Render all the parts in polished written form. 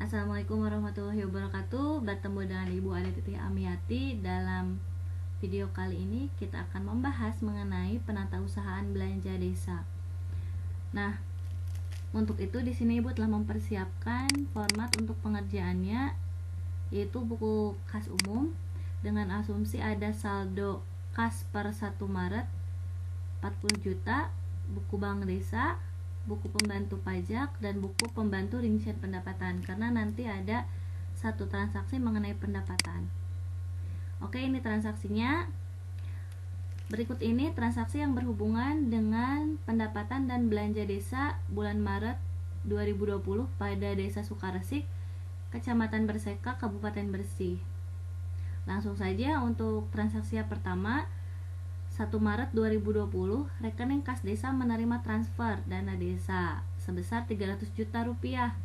Assalamualaikum warahmatullahi wabarakatuh. Bertemu dengan Ibu Adetiti Amiati. Dalam video kali ini kita akan membahas mengenai penatausahaan belanja desa. Nah, untuk itu di sini Ibu telah mempersiapkan format untuk pengerjaannya, yaitu buku kas umum dengan asumsi ada saldo kas per 1 Maret 40 juta, buku bank desa, buku pembantu pajak, dan buku pembantu rincian pendapatan, karena nanti ada satu transaksi mengenai pendapatan. Oke, ini transaksinya. Berikut ini transaksi yang berhubungan dengan pendapatan dan belanja desa bulan Maret 2020 pada Desa Sukaresik, Kecamatan Berseka, Kabupaten Bersih. Langsung saja untuk transaksi yang pertama, 1 Maret 2020, rekening kas desa menerima transfer dana desa sebesar 300 juta rupiah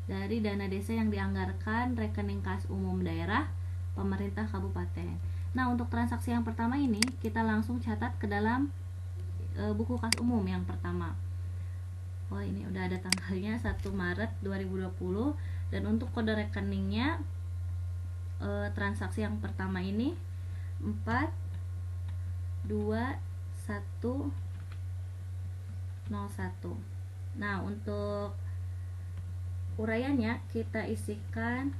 dari dana desa yang dianggarkan rekening kas umum daerah pemerintah kabupaten. Nah, untuk transaksi yang pertama ini kita langsung catat ke dalam buku kas umum yang pertama. Oh, ini udah ada tanggalnya 1 Maret 2020, dan untuk kode rekeningnya transaksi yang pertama ini 42101. Nah, untuk uraiannya kita isikan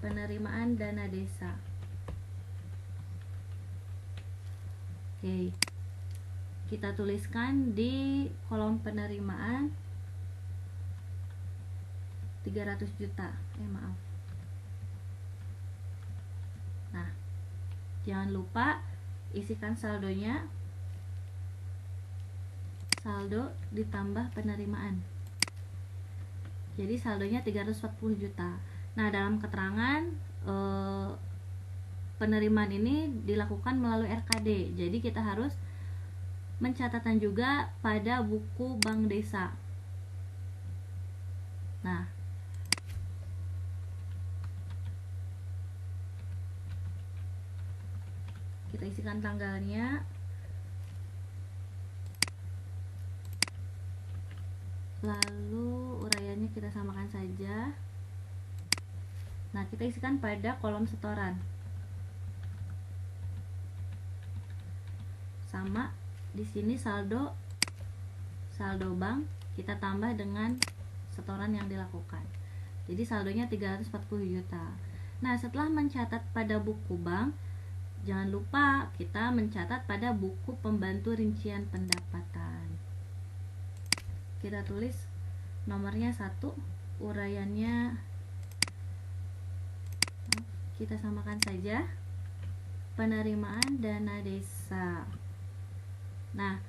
penerimaan dana desa. Oke, kita tuliskan di kolom penerimaan 300 juta. Nah, jangan lupa isikan saldonya, saldo ditambah penerimaan. Jadi saldonya 340 juta. Nah, dalam keterangan penerimaan ini dilakukan melalui RKD. Jadi kita harus mencatatkan juga pada buku bank desa. Nah, kita isikan tanggalnya, lalu uraiannya kita samakan saja. Nah, kita isikan pada kolom setoran. Sama di sini saldo bank kita tambah dengan setoran yang dilakukan. Jadi saldonya 340 juta. Nah, setelah mencatat pada buku bank, jangan lupa kita mencatat pada buku pembantu rincian pendapatan. Kita tulis nomornya 1, uraiannya kita samakan saja, penerimaan dana desa. Nah,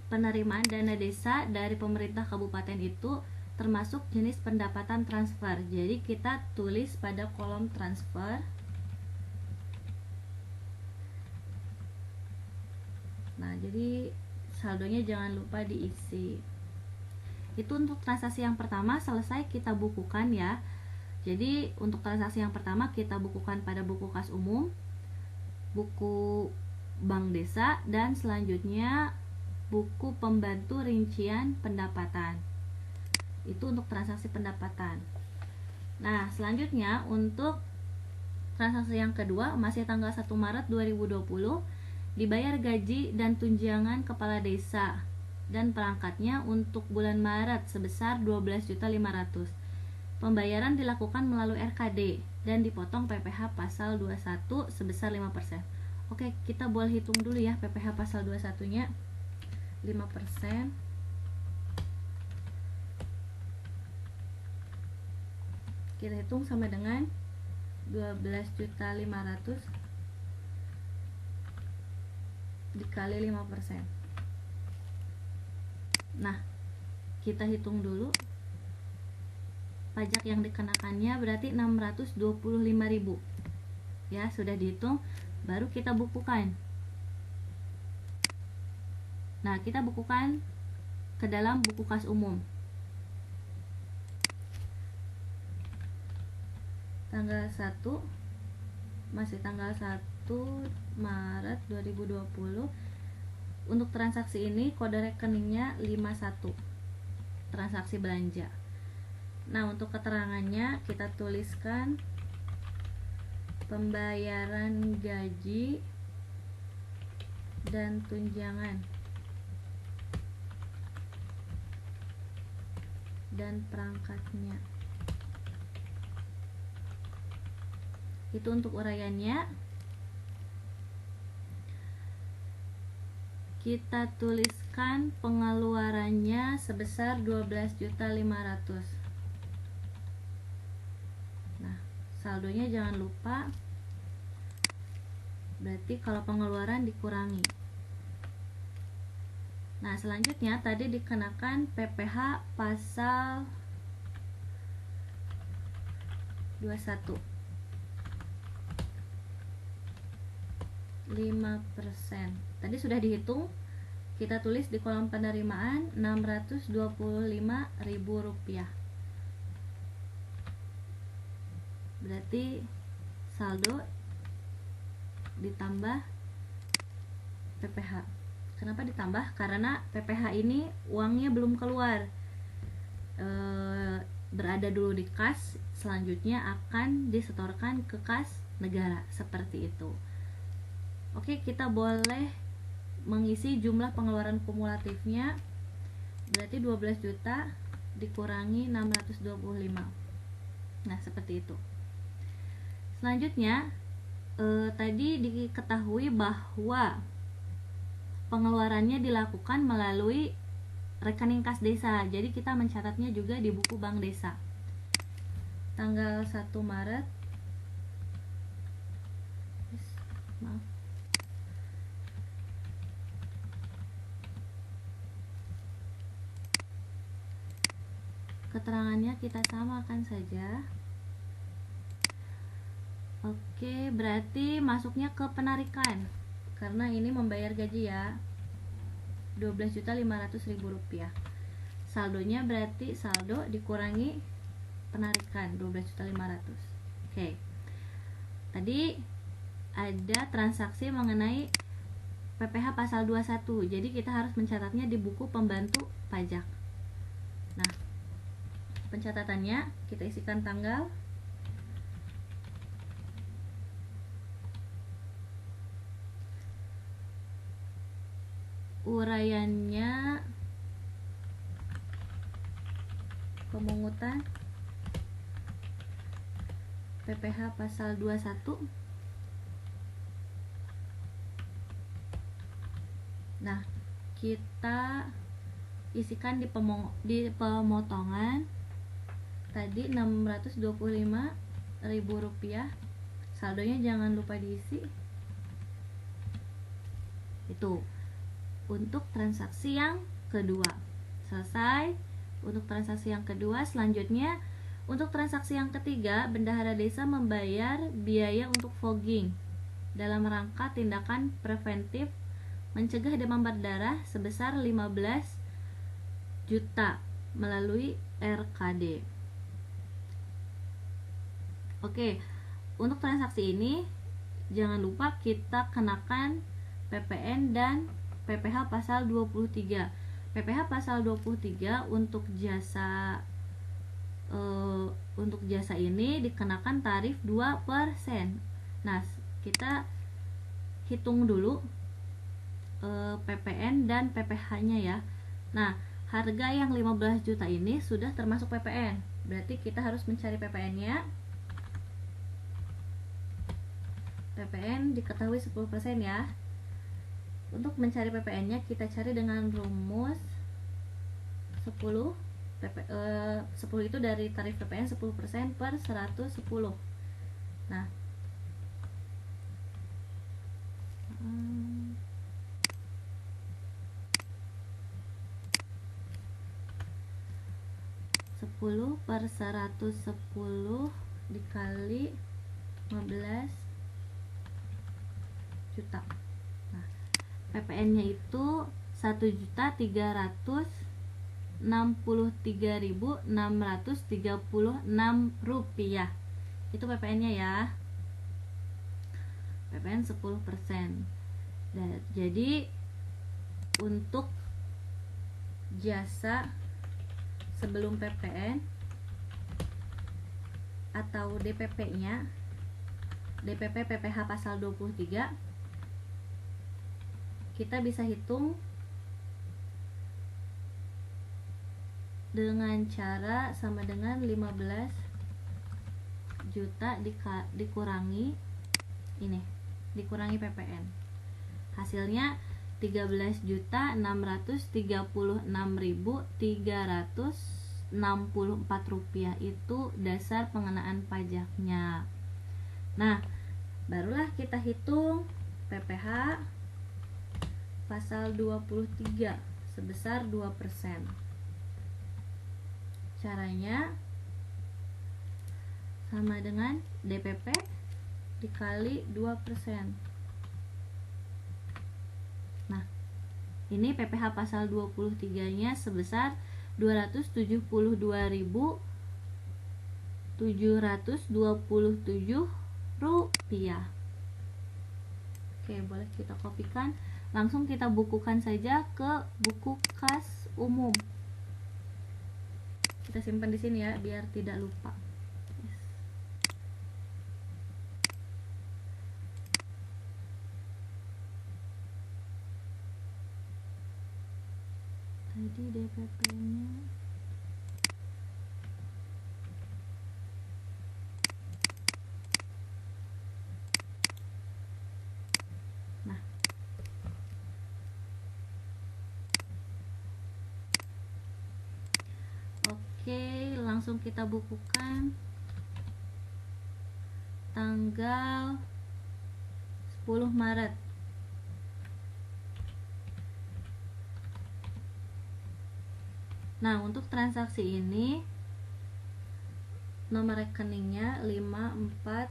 penerimaan dana desa dari pemerintah kabupaten itu termasuk jenis pendapatan transfer. Jadi kita tulis pada kolom transfer. Nah, jadi saldonya jangan lupa diisi. Itu untuk transaksi yang pertama selesai kita bukukan ya. Jadi untuk transaksi yang pertama kita bukukan pada buku kas umum, buku bank desa, dan selanjutnya buku pembantu rincian pendapatan. Itu untuk transaksi pendapatan. Nah, selanjutnya untuk transaksi yang kedua, masih tanggal 1 Maret 2020, dibayar gaji dan tunjangan kepala desa dan perangkatnya untuk bulan Maret sebesar 12.500.000. Pembayaran dilakukan melalui RKD dan dipotong PPh pasal 21 sebesar 5%. Oke, kita boleh hitung dulu ya PPh pasal 21-nya. 5%. Kita hitung sama dengan 12.500.000 dikali 5%. Nah, kita hitung dulu pajak yang dikenakannya berarti 625.000. Ya, sudah dihitung, baru kita bukukan. Nah, kita bukukan ke dalam buku kas umum. Tanggal 1, masih tanggal 1 Maret 2020. Untuk transaksi ini kode rekeningnya 51, transaksi belanja. Nah, untuk keterangannya kita tuliskan pembayaran gaji dan tunjangan dan perangkatnya. Itu untuk uraiannya. Kita tuliskan pengeluarannya sebesar 12.500.000. Nah, saldonya jangan lupa. Berarti kalau pengeluaran dikurangi. Nah, selanjutnya tadi dikenakan PPh pasal 21. 5%. Tadi sudah dihitung, kita tulis di kolom penerimaan Rp625.000. Berarti saldo ditambah PPh. Kenapa ditambah? Karena PPh ini uangnya belum keluar, berada dulu di kas, selanjutnya akan disetorkan ke kas negara, seperti itu. Oke, kita boleh mengisi jumlah pengeluaran kumulatifnya. Berarti 12 juta dikurangi 625. Nah, seperti itu. Selanjutnya, tadi diketahui bahwa pengeluarannya dilakukan melalui rekening kas desa. Jadi kita mencatatnya juga di buku bank desa. Tanggal 1 Maret. Maaf. Keterangannya kita samakan saja. Oke, berarti masuknya ke penarikan. Karena ini membayar gaji ya, Rp12.500.000. Saldonya berarti saldo dikurangi penarikan 12.500.000. Oke. Tadi ada transaksi mengenai PPh pasal 21. Jadi kita harus mencatatnya di buku pembantu pajak. Nah, pencatatannya kita isikan tanggal, uraiannya pemungutan PPh pasal 21. Nah, kita isikan di pemotongan tadi Rp625.000. Saldonya jangan lupa diisi. Itu untuk transaksi yang kedua. Selesai untuk transaksi yang kedua. Selanjutnya untuk transaksi yang ketiga, bendahara desa membayar biaya untuk fogging dalam rangka tindakan preventif mencegah demam berdarah sebesar 15 juta melalui RKD. Oke, untuk transaksi ini jangan lupa kita kenakan PPN dan PPh pasal 23. PPh pasal 23 untuk jasa ini dikenakan tarif 2%. Nah, kita hitung dulu PPN dan PPh-nya ya. Nah, harga yang 15 juta ini sudah termasuk PPN. Berarti kita harus mencari PPN-nya. PPN diketahui 10% ya. Untuk mencari PPN-nya kita cari dengan rumus 10. 10 itu dari tarif PPN 10% per 110. Nah, 10 per 110 dikali 15 juta. Nah, PPN-nya itu 1.363.636 rupiah. Itu PPN-nya ya. PPN 10%. Dan jadi untuk jasa sebelum PPN atau DPP-nya, DPP PPh pasal 23, kita bisa hitung dengan cara sama dengan 15 juta dikurangi ini, dikurangi PPN. Hasilnya 13.636.364 rupiah itu dasar pengenaan pajaknya. Nah, barulah kita hitung PPh pasal 23 sebesar 2%. Caranya sama dengan DPP dikali 2%. Nah, ini PPh pasal 23-nya sebesar 272.727 rupiah. Oke, boleh kita kopikan. Langsung kita bukukan saja ke buku kas umum. Kita simpan di sini ya, biar tidak lupa. Tadi DPP-nya Oke, langsung kita bukukan tanggal 10 Maret. Nah, untuk transaksi ini nomor rekeningnya 541.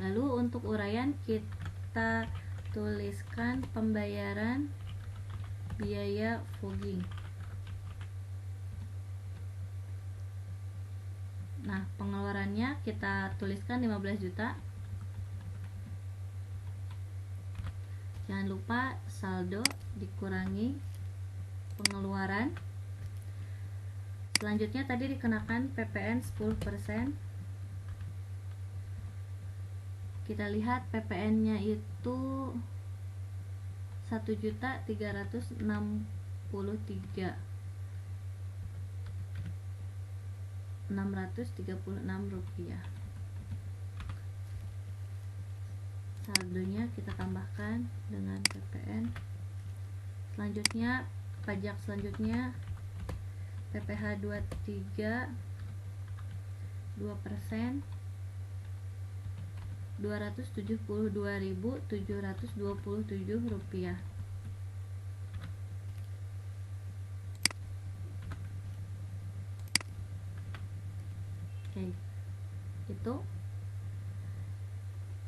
Lalu untuk uraian kita tuliskan pembayaran biaya fogging. Nah, pengeluarannya kita tuliskan 15 juta. Jangan lupa saldo dikurangi pengeluaran. Selanjutnya tadi dikenakan PPN 10%. Kita lihat PPN-nya itu 1.363.636 rupiah. Saldonya kita tambahkan dengan PPN. Selanjutnya pajak selanjutnya PPh 23 2%, 272.727 rupiah. Oke, itu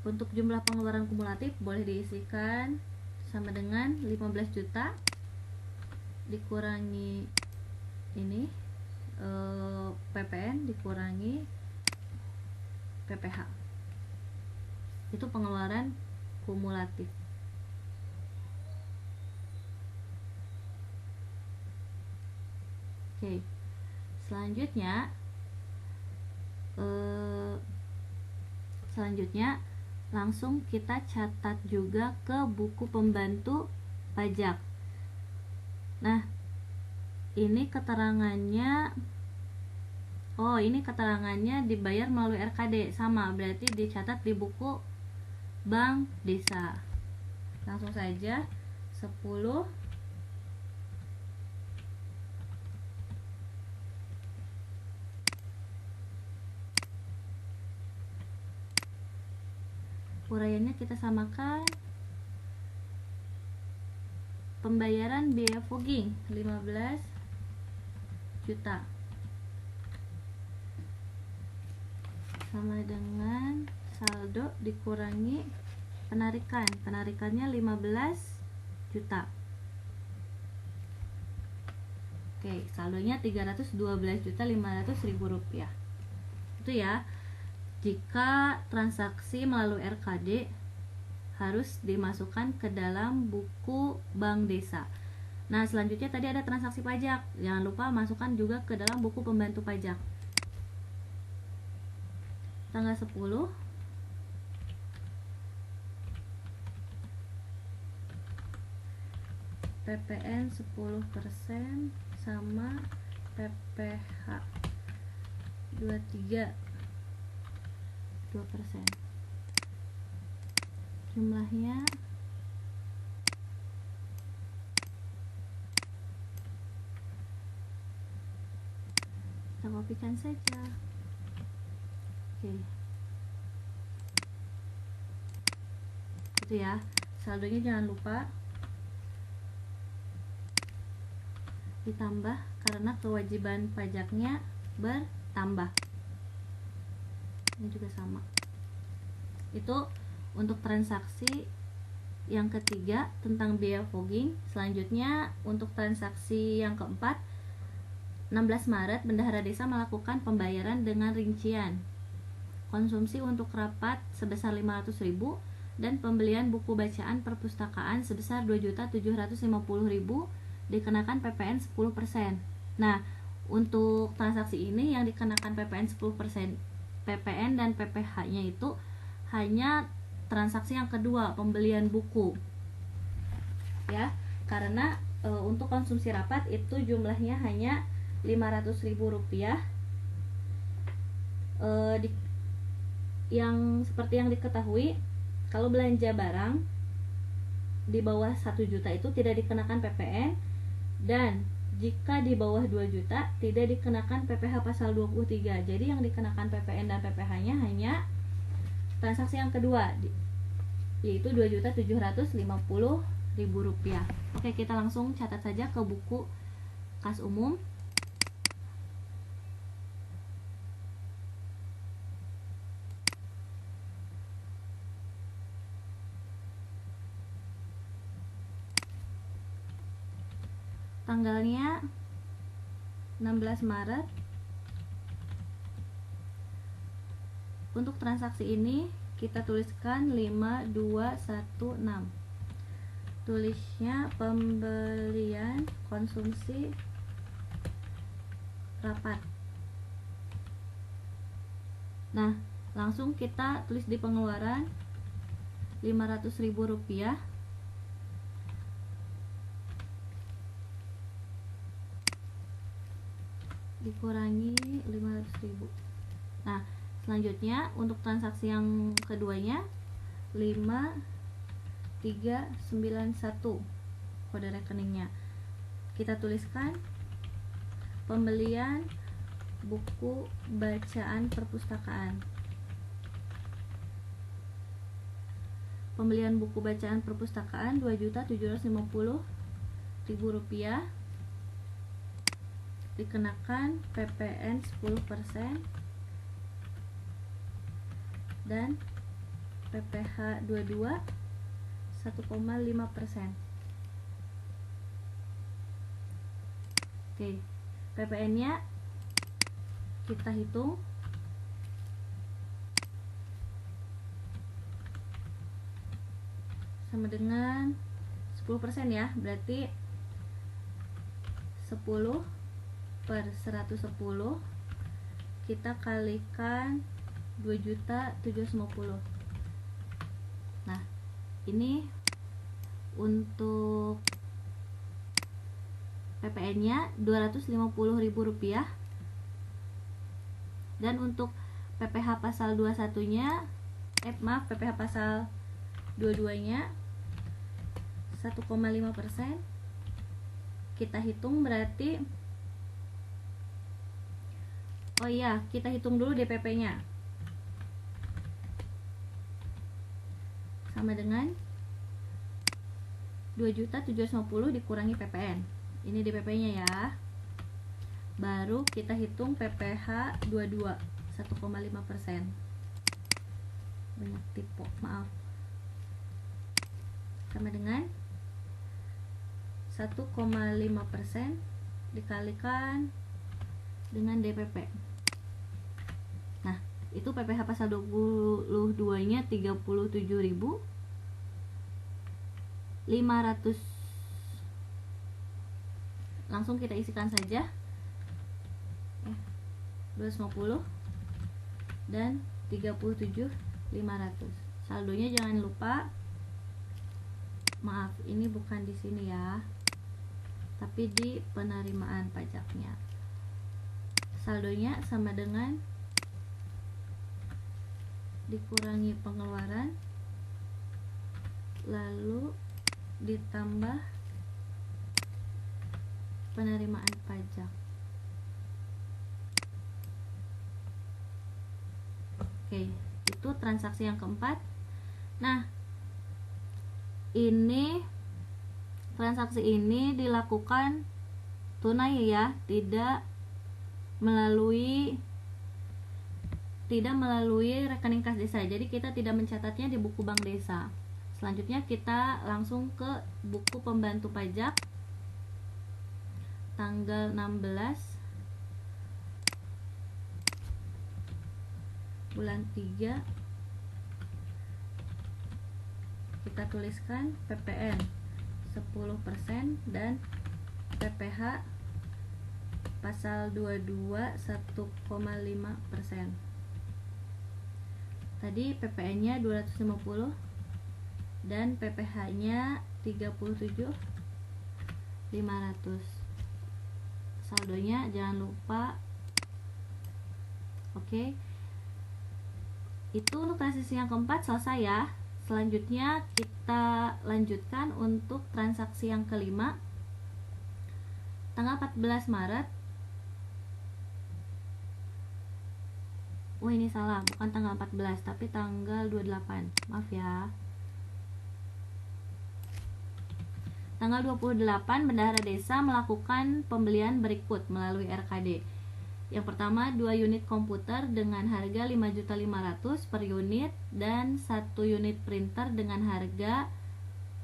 untuk jumlah pengeluaran kumulatif boleh diisikan sama dengan 15 juta dikurangi ini PPN dikurangi PPh. Itu pengeluaran kumulatif. Oke, selanjutnya langsung kita catat juga ke buku pembantu pajak. Nah, ini keterangannya dibayar melalui RKD, sama berarti dicatat di buku Bank Desa. Langsung saja 10 uraiannya kita samakan. Pembayaran biaya fogging 15 juta sama dengan saldo dikurangi penarikannya 15 juta. Oke, saldonya 312.500.000 rupiah. Itu ya, jika transaksi melalui RKD harus dimasukkan ke dalam buku Bank Desa. Nah, selanjutnya tadi ada transaksi pajak. Jangan lupa masukkan juga ke dalam buku pembantu pajak. Tanggal 10 PPN 10% sama PPH 23 2%. Jumlahnya kita kopikan saja. Oke. Itu ya. Saldonya jangan lupa ditambah karena kewajiban pajaknya bertambah. Ini juga sama. Itu untuk transaksi yang ketiga tentang biaya fogging. Selanjutnya untuk transaksi yang keempat, 16 Maret Bendahara Desa melakukan pembayaran dengan rincian konsumsi untuk rapat sebesar 500.000 dan pembelian buku bacaan perpustakaan sebesar 2.750.000 dikenakan PPN 10%. Nah, untuk transaksi ini yang dikenakan PPN 10%, PPN dan PPH-nya itu hanya transaksi yang kedua, pembelian buku. Ya, karena untuk konsumsi rapat itu jumlahnya hanya Rp500.000. Yang seperti yang diketahui, kalau belanja barang di bawah 1 juta itu tidak dikenakan PPN, dan jika di bawah 2 juta tidak dikenakan PPH pasal 23. Jadi yang dikenakan PPN dan PPH-nya hanya transaksi yang kedua, yaitu Rp2.750.000. Oke, kita langsung catat saja ke buku kas umum. Tanggalnya 16 Maret. Untuk transaksi ini kita tuliskan 5216. Tulisnya pembelian konsumsi rapat. Nah, langsung kita tulis di pengeluaran Rp500.000 dikurangi 500.000. Nah, selanjutnya untuk transaksi yang keduanya 5391 kode rekeningnya. Kita tuliskan pembelian buku bacaan perpustakaan. Pembelian buku bacaan perpustakaan Rp2.750.000 dikenakan PPN 10% dan PPH 22 1,5%. Oke, PPN nya kita hitung sama dengan 10% ya, berarti 10/110 kita kalikan 2.750.000. Nah, ini untuk PPN-nya Rp250.000, dan untuk PPH pasal 21-nya PPH pasal 22-nya 1,5%. Kita hitung berarti, oh iya, kita hitung dulu DPP-nya. Sama dengan 2.750 dikurangi PPN. Ini DPP-nya ya. Baru kita hitung PPH 22 1,5%. Banyak tipe, maaf. Sama dengan 1,5% dikalikan dengan DPP. Nah, itu PPH pasal 22-nya 37.500 langsung kita isikan saja 250 dan 37.500. Saldonya jangan lupa, maaf ini bukan di sini ya, tapi di penerimaan pajaknya. Saldonya sama dengan dikurangi pengeluaran lalu ditambah penerimaan pajak. Oke, itu transaksi yang keempat. Nah, ini transaksi ini dilakukan tunai ya, tidak melalui rekening kas desa. Jadi kita tidak mencatatnya di buku bank desa. Selanjutnya kita langsung ke buku pembantu pajak tanggal 16 bulan 3. Kita tuliskan PPN 10% dan PPH pasal 22 1,5%. Tadi PPN-nya 250 dan PPH-nya 37.500. Saldonya jangan lupa. Oke. Itu untuk transaksi yang keempat selesai ya. Selanjutnya kita lanjutkan untuk transaksi yang kelima. Tanggal 14 Maret. Oh ini salah, bukan tanggal 14 tapi tanggal 28. Maaf ya. Tanggal 28 Bendahara Desa melakukan pembelian berikut melalui RKD. Yang pertama 2 unit komputer dengan harga 5.500.000 per unit dan 1 unit printer dengan harga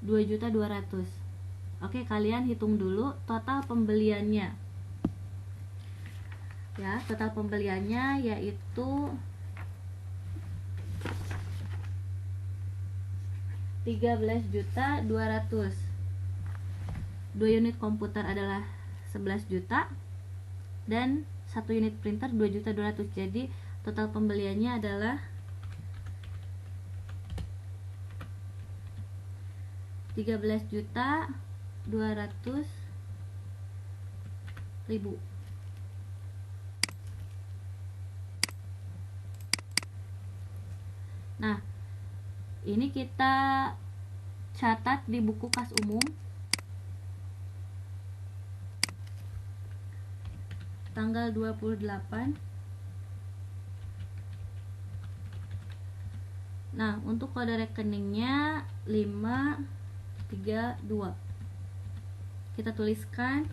2.200.000. Oke, kalian hitung dulu total pembeliannya. Ya, total pembeliannya yaitu 13.200.000. 2 unit komputer adalah 11 juta dan 1 unit printer 2.200.000. Jadi total pembeliannya adalah 13.200.000. Nah, ini kita catat di buku kas umum tanggal 28. Nah, untuk kode rekeningnya 532. Kita tuliskan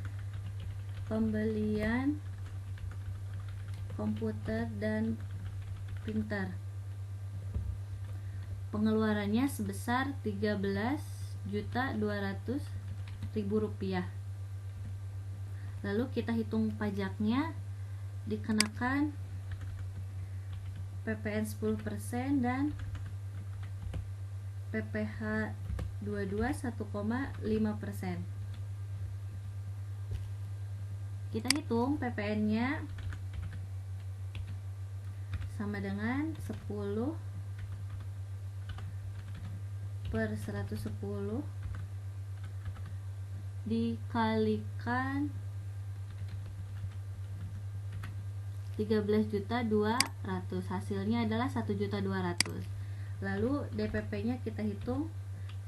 pembelian komputer dan printer. Pengeluarannya sebesar 13.200.000 rupiah. Lalu kita hitung pajaknya, dikenakan PPN 10% dan PPH 22 1,5%. Kita hitung PPN-nya sama dengan 10 per 110 dikalikan 13.200.000, hasilnya adalah 1.200.000. Lalu DPP-nya kita hitung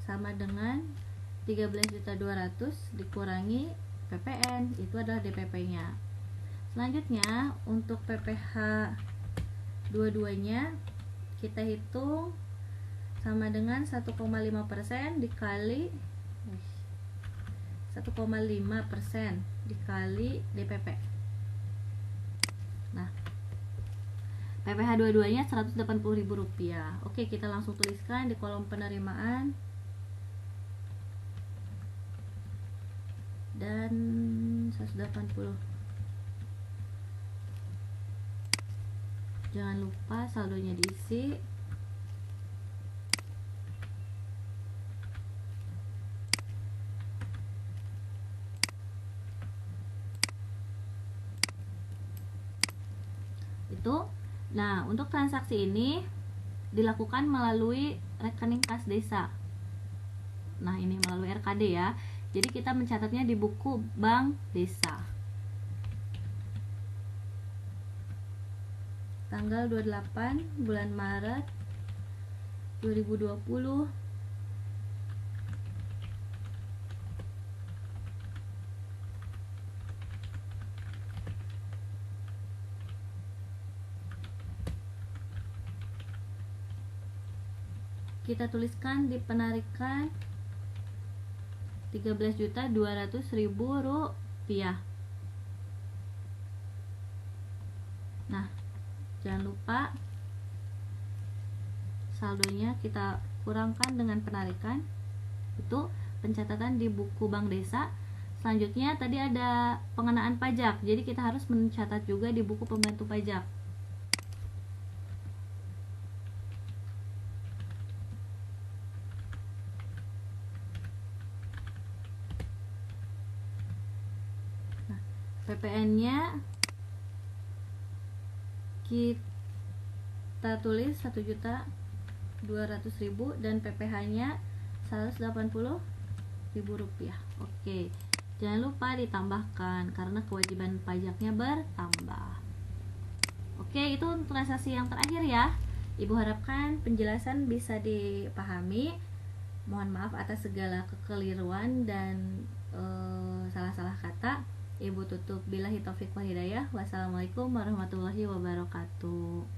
sama dengan 13.200.000 dikurangi PPN, itu adalah DPP-nya. Selanjutnya untuk PPH dua-duanya kita hitung sama dengan 1,5% dikali 1,5% dikali DPP. Nah, PPH dua-duanya 180.000 rupiah. Oke, kita langsung tuliskan di kolom penerimaan dan 180. Jangan lupa saldonya diisi. itu. Nah, untuk transaksi ini dilakukan melalui rekening kas desa. Nah, ini melalui RKD ya. Jadi kita mencatatnya di buku bank desa. Tanggal 28 bulan Maret 2020. Kita tuliskan di penarikan 13.200.000 rupiah. Nah, jangan lupa saldonya kita kurangkan dengan penarikan. Itu pencatatan di buku bank desa. Selanjutnya tadi ada pengenaan pajak. Jadi kita harus mencatat juga di buku pembantu pajak. PPN-nya kita tulis 1.200.000 dan PPh-nya 180.000 rupiah. Oke, jangan lupa ditambahkan karena kewajiban pajaknya bertambah. Oke, itu transaksi yang terakhir ya. Ibu harapkan penjelasan bisa dipahami. Mohon maaf atas segala kekeliruan dan salah-salah kata. Ibu tutup billahi taufik wal hidayah. Wassalamualaikum warahmatullahi wabarakatuh.